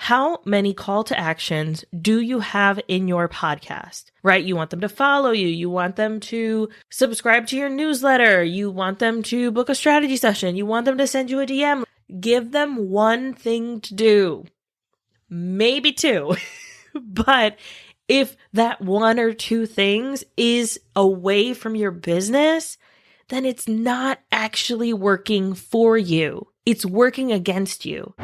how many call to actions do you have in your podcast, right? You want them to follow you. You want them to subscribe to your newsletter. You want them to book a strategy session. You want them to send you a DM. Give them one thing to do, maybe two. But if that one or two things is away from your business, then it's not actually working for you. It's working against you.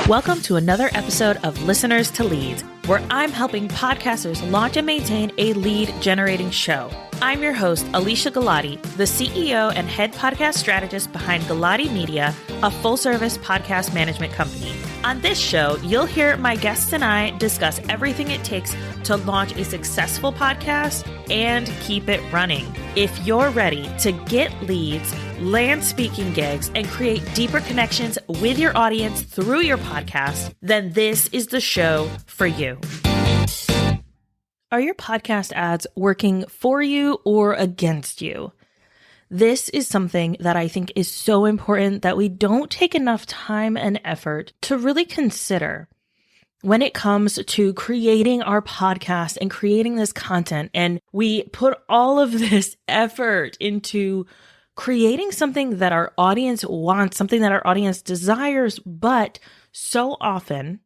Welcome to another episode of Listeners to Leads, where I'm helping podcasters launch and maintain a lead generating show. I'm your host, Alicia Galati, the CEO and head podcast strategist behind Galati Media, a full-service podcast management company. On this show, you'll hear my guests and I discuss everything it takes to launch a successful podcast and keep it running. If you're ready to get leads, land speaking gigs, and create deeper connections with your audience through your podcast, then this is the show for you. Are your podcast ads working for you or against you? This is something that I think is so important that we don't take enough time and effort to really consider when it comes to creating our podcast and creating this content. And we put all of this effort into creating something that our audience wants, something that our audience desires, but so often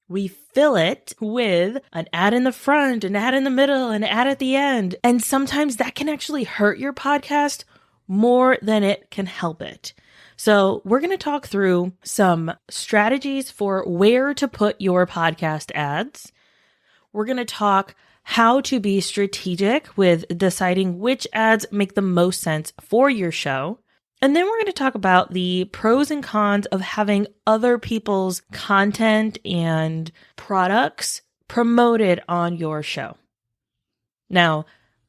we fill it with an ad in the front, an ad in the middle, an ad at the end. And sometimes that can actually hurt your podcast more than it can help it. So we're going to talk through some strategies for where to put your podcast ads. We're going to talk how to be strategic with deciding which ads make the most sense for your show. And then we're going to talk about the pros and cons of having other people's content and products promoted on your show. Now,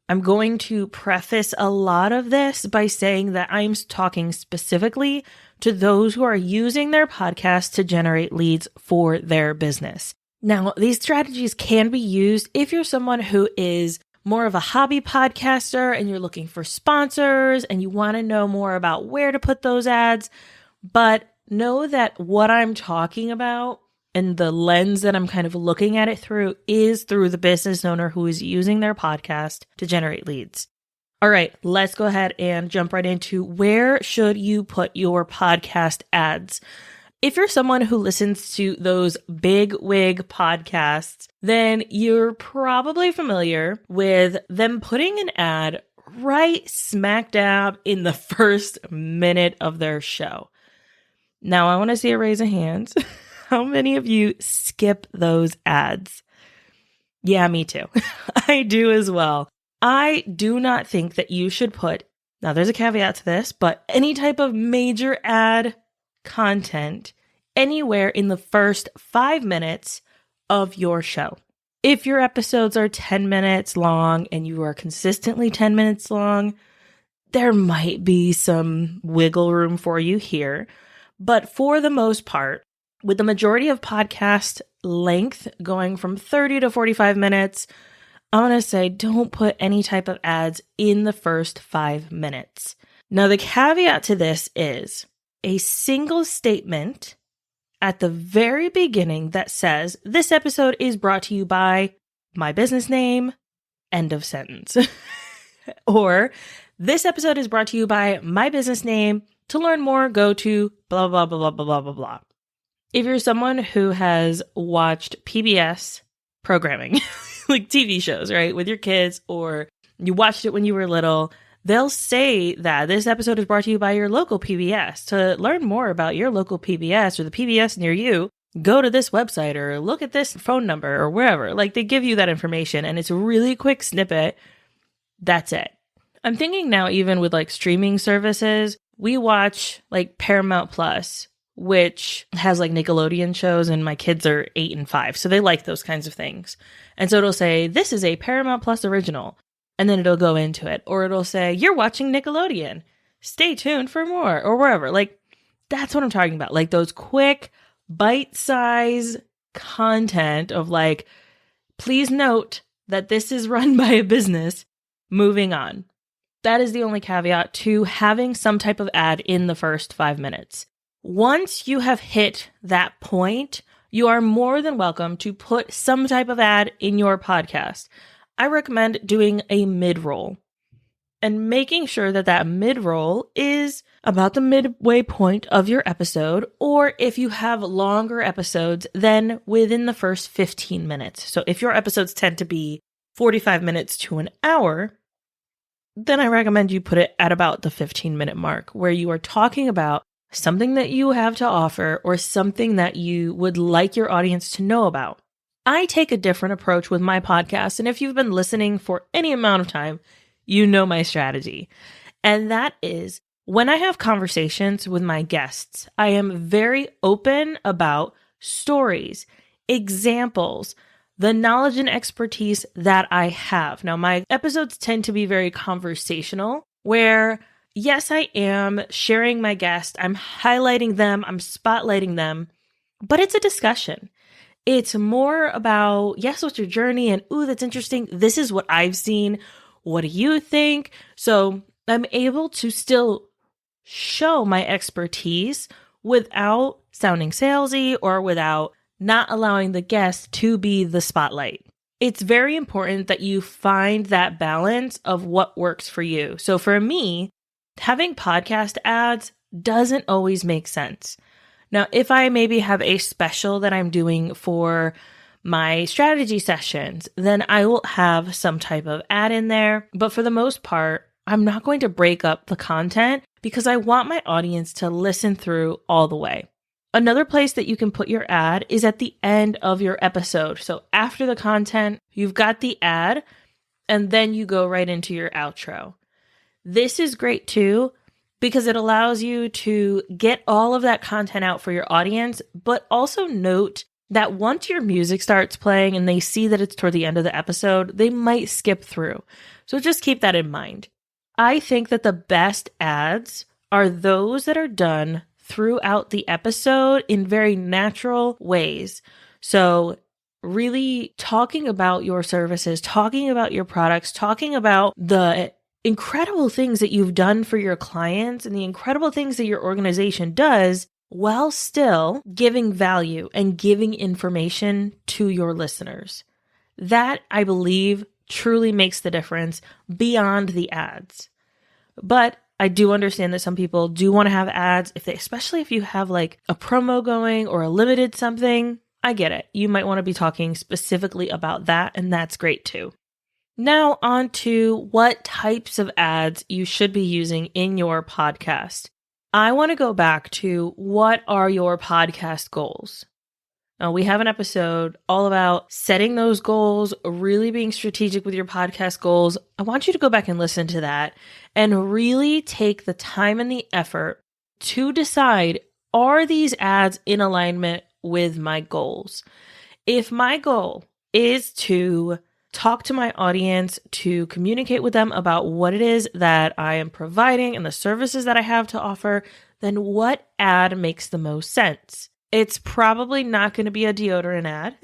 I'm going to preface a lot of this by saying that I'm talking specifically to those who are using their podcast to generate leads for their business. Now, these strategies can be used if you're someone who is more of a hobby podcaster and you're looking for sponsors and you want to know more about where to put those ads. But know that what I'm talking about and the lens that I'm kind of looking at it through is through the business owner who is using their podcast to generate leads. All right, let's go ahead and jump right into where should you put your podcast ads. If you're someone who listens to those big wig podcasts, then you're probably familiar with them putting an ad right smack dab in the first minute of their show. Now, I want to see a raise of hands. How many of you skip those ads? Yeah, me too. I do as well. I do not think that you should put, now there's a caveat to this, but any type of major ad content anywhere in the first 5 minutes of your show. If your episodes are 10 minutes long and you are consistently 10 minutes long, there might be some wiggle room for you here. But for the most part, with the majority of podcast length going from 30 to 45 minutes, I want to say don't put any type of ads in the first 5 minutes. Now, the caveat to this is a single statement at the very beginning that says, this episode is brought to you by my business name, end of sentence. Or, this episode is brought to you by my business name. To learn more, go to blah, blah, blah, blah, blah, blah, blah, blah. If you're someone who has watched PBS programming, like TV shows, right, with your kids, or you watched it when you were little, they'll say that this episode is brought to you by your local PBS. To learn more about your local PBS or the PBS near you, go to this website or look at this phone number or wherever. Like, they give you that information and it's a really quick snippet. That's it. I'm thinking now, even with like streaming services, we watch like Paramount Plus, which has like Nickelodeon shows, and my kids are 8 and 5, so they like those kinds of things. And so it'll say, this is a Paramount Plus original, and then it'll go into it. Or it'll say, you're watching Nickelodeon. Stay tuned for more, or wherever. Like, that's what I'm talking about. Like those quick, bite-size content of like, please note that this is run by a business, moving on. That is the only caveat to having some type of ad in the first 5 minutes. Once you have hit that point, you are more than welcome to put some type of ad in your podcast. I recommend doing a mid-roll and making sure that that mid-roll is about the midway point of your episode, or if you have longer episodes, then within the first 15 minutes. So if your episodes tend to be 45 minutes to an hour, then I recommend you put it at about the 15-minute mark, where you are talking about something that you have to offer or something that you would like your audience to know about. I take a different approach with my podcast, and if you've been listening for any amount of time, you know my strategy. And that is, when I have conversations with my guests, I am very open about stories, examples, the knowledge and expertise that I have. Now, my episodes tend to be very conversational, where yes, I am sharing my guest, I'm highlighting them, I'm spotlighting them, but it's a discussion. It's more about, yes, what's your journey? And, ooh, that's interesting. This is what I've seen. What do you think? So I'm able to still show my expertise without sounding salesy or without not allowing the guest to be the spotlight. It's very important that you find that balance of what works for you. So for me, having podcast ads doesn't always make sense. Now, if I maybe have a special that I'm doing for my strategy sessions, then I will have some type of ad in there. But for the most part, I'm not going to break up the content because I want my audience to listen through all the way. Another place that you can put your ad is at the end of your episode. So after the content, you've got the ad, and then you go right into your outro. This is great too, because it allows you to get all of that content out for your audience, but also note that once your music starts playing and they see that it's toward the end of the episode, they might skip through. So just keep that in mind. I think that the best ads are those that are done throughout the episode in very natural ways. So really talking about your services, talking about your products, talking about the incredible things that you've done for your clients and the incredible things that your organization does, while still giving value and giving information to your listeners. That, I believe, truly makes the difference beyond the ads. But I do understand that some people do want to have ads, especially if you have like a promo going or a limited something. I get it. You might want to be talking specifically about that, and that's great too. Now on to what types of ads you should be using in your podcast. I want to go back to, what are your podcast goals? Now, we have an episode all about setting those goals, really being strategic with your podcast goals. I want you to go back and listen to that and really take the time and the effort to decide, are these ads in alignment with my goals? If my goal is to talk to my audience, to communicate with them about what it is that I am providing and the services that I have to offer, then what ad makes the most sense? It's probably not going to be a deodorant ad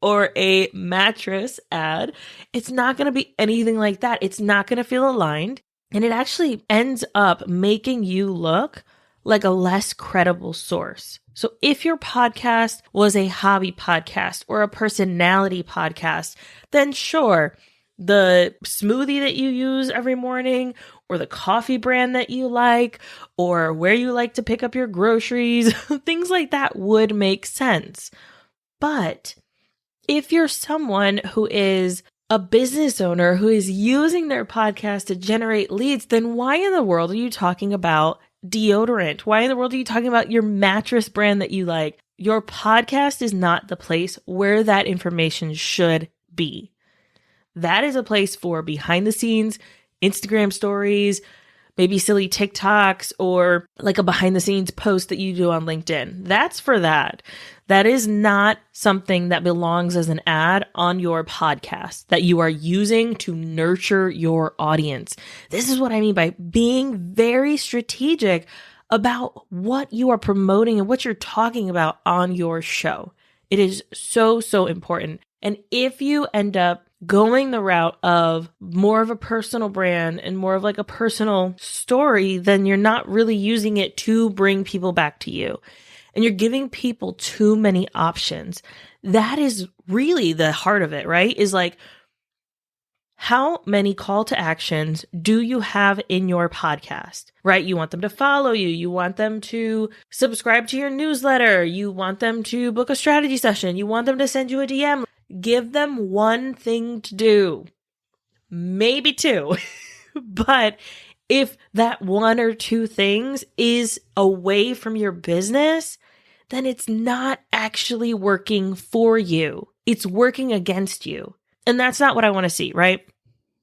or a mattress ad. It's not going to be anything like that. It's not going to feel aligned. And it actually ends up making you look like a less credible source. So if your podcast was a hobby podcast or a personality podcast, then sure, the smoothie that you use every morning, or the coffee brand that you like, or where you like to pick up your groceries, things like that would make sense. But if you're someone who is a business owner who is using their podcast to generate leads, then why in the world are you talking about deodorant? Why in the world are you talking about your mattress brand that you like? Your podcast is not the place where that information should be. That is a place for behind the scenes, Instagram stories, maybe silly TikToks, or like a behind the scenes post that you do on LinkedIn. That's for that. That is not something that belongs as an ad on your podcast that you are using to nurture your audience. This is what I mean by being very strategic about what you are promoting and what you're talking about on your show. It is so, so important. And if you end up going the route of more of a personal brand and more of like a personal story, then you're not really using it to bring people back to you. and you're giving people too many options. That is really the heart of it, right? Is like, how many call to actions do you have in your podcast, right? You want them to follow you. You want them to subscribe to your newsletter. You want them to book a strategy session. You want them to send you a DM. Give them one thing to do, maybe two. But if that one or two things is away from your business, then it's not actually working for you. It's working against you. And that's not what I want to see, right?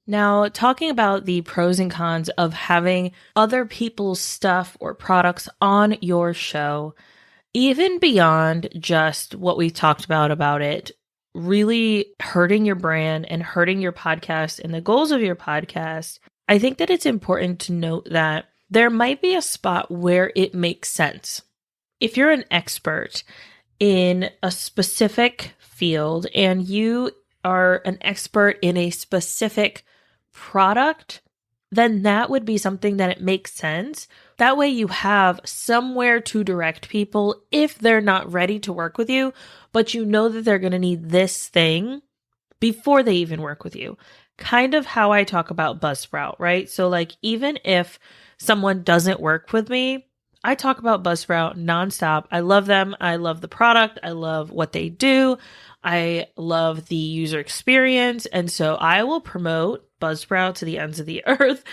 Now, talking about the pros and cons of having other people's stuff or products on your show, even beyond just what we talked about it really hurting your brand and hurting your podcast and the goals of your podcast, I think that it's important to note that there might be a spot where it makes sense. If you're an expert in a specific field and you are an expert in a specific product, then that would be something that it makes sense. That way you have somewhere to direct people if they're not ready to work with you, but you know that they're going to need this thing before they even work with you. Kind of how I talk about Buzzsprout, right? So like, even if someone doesn't work with me, I talk about Buzzsprout nonstop. I love them. I love the product. I love what they do. I love the user experience. And so I will promote Buzzsprout to the ends of the earth.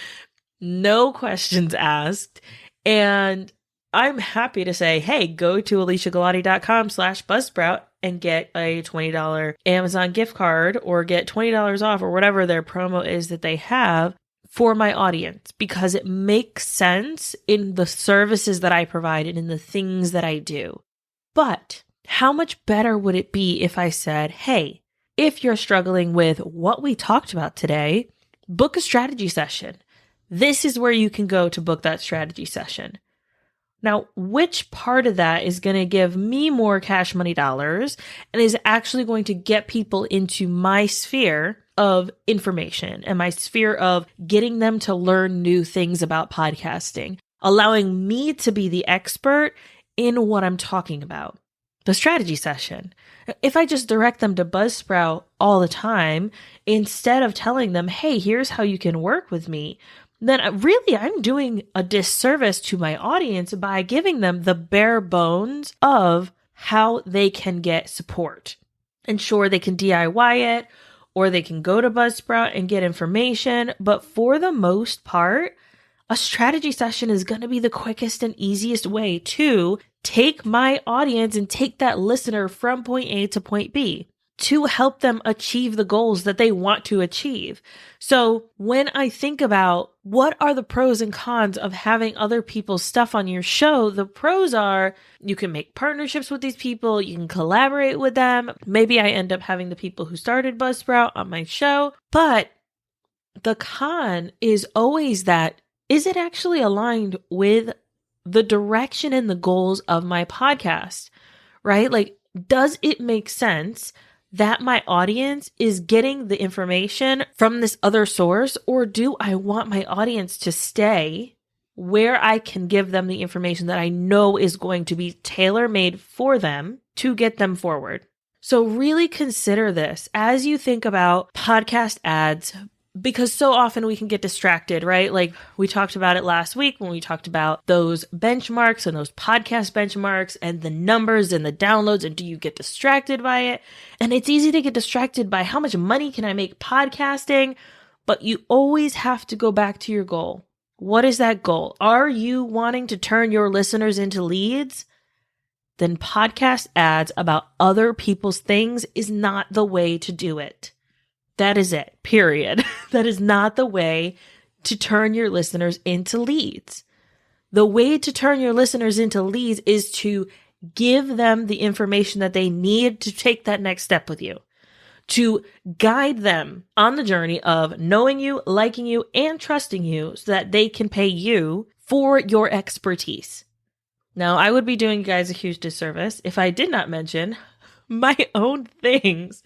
No questions asked. And I'm happy to say, hey, go to aliciagalati.com/Buzzsprout and get a $20 Amazon gift card or get $20 off or whatever their promo is that they have for my audience, because it makes sense in the services that I provide and in the things that I do. But how much better would it be if I said, hey, if you're struggling with what we talked about today, book a strategy session. This is where you can go to book that strategy session. Now, which part of that is going to give me more cash money dollars and is actually going to get people into my sphere of information and my sphere of getting them to learn new things about podcasting, allowing me to be the expert in what I'm talking about? The strategy session. If I just direct them to Buzzsprout all the time, instead of telling them, hey, here's how you can work with me, then really I'm doing a disservice to my audience by giving them the bare bones of how they can get support. And sure, they can DIY it, or they can go to Buzzsprout and get information. But for the most part, a strategy session is going to be the quickest and easiest way to take my audience and take that listener from point A to point B to help them achieve the goals that they want to achieve. So when I think about what are the pros and cons of having other people's stuff on your show, the pros are you can make partnerships with these people, you can collaborate with them. Maybe I end up having the people who started Buzzsprout on my show. But the con is always that, is it actually aligned with the direction and the goals of my podcast, right? Like, does it make sense that my audience is getting the information from this other source, or do I want my audience to stay where I can give them the information that I know is going to be tailor-made for them to get them forward? So really consider this as you think about podcast ads, because so often we can get distracted, right? Like we talked about it last week when we talked about those benchmarks and those podcast benchmarks and the numbers and the downloads, and do you get distracted by it? And it's easy to get distracted by how much money can I make podcasting, but you always have to go back to your goal. What is that goal? Are you wanting to turn your listeners into leads? Then podcast ads about other people's things is not the way to do it. That is it, period. That is not the way to turn your listeners into leads. The way to turn your listeners into leads is to give them the information that they need to take that next step with you, to guide them on the journey of knowing you, liking you, and trusting you so that they can pay you for your expertise. Now, I would be doing you guys a huge disservice if I did not mention my own things.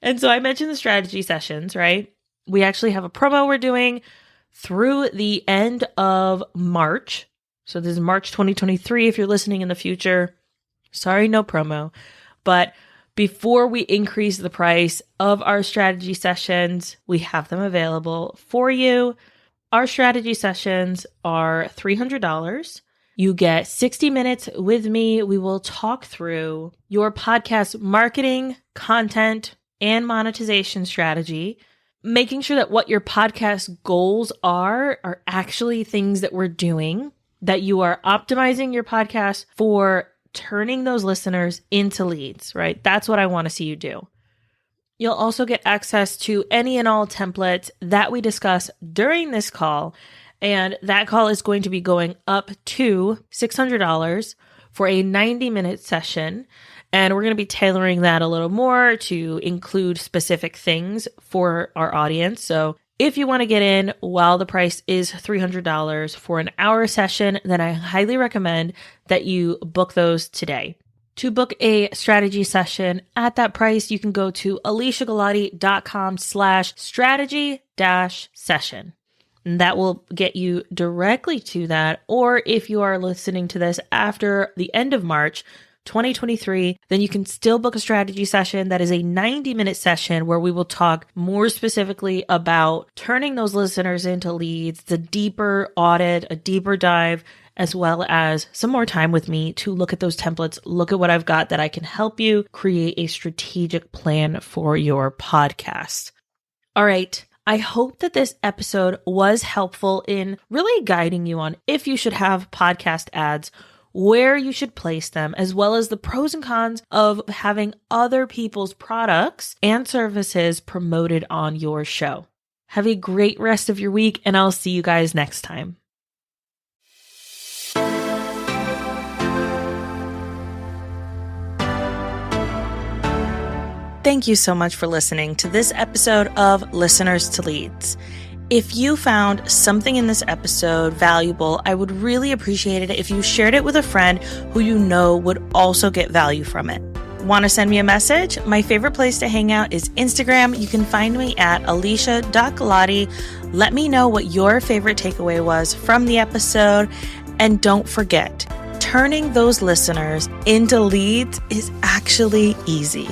And so I mentioned the strategy sessions, right? We actually have a promo we're doing through the end of March. So this is March 2023 if you're listening in the future. Sorry, no promo. But before we increase the price of our strategy sessions, we have them available for you. Our strategy sessions are $300. You get 60 minutes with me. We will talk through your podcast marketing, content, and monetization strategy, making sure that what your podcast goals are actually things that we're doing, that you are optimizing your podcast for turning those listeners into leads, right? That's what I want to see you do. You'll also get access to any and all templates that we discuss during this call. And that call is going to be going up to $600 for a 90-minute session. And we're going to be tailoring that a little more to include specific things for our audience. So if you want to get in while the price is $300 for an hour session, then I highly recommend that you book those today. To book a strategy session at that price, you can go to aliciagalati.com/strategy-session. And that will get you directly to that. Or if you are listening to this after the end of March 2023, then you can still book a strategy session that is a 90-minute session where we will talk more specifically about turning those listeners into leads, the deeper audit, a deeper dive, as well as some more time with me to look at those templates, look at what I've got that I can help you create a strategic plan for your podcast. All right. I hope that this episode was helpful in really guiding you on if you should have podcast ads, where you should place them, as well as the pros and cons of having other people's products and services promoted on your show. Have a great rest of your week, and I'll see you guys next time. Thank you so much for listening to this episode of Listeners to Leads. If you found something in this episode valuable, I would really appreciate it if you shared it with a friend who you know would also get value from it. Want to send me a message? My favorite place to hang out is Instagram. You can find me at alicia.galati. Let me know what your favorite takeaway was from the episode. And don't forget, turning those listeners into leads is actually easy.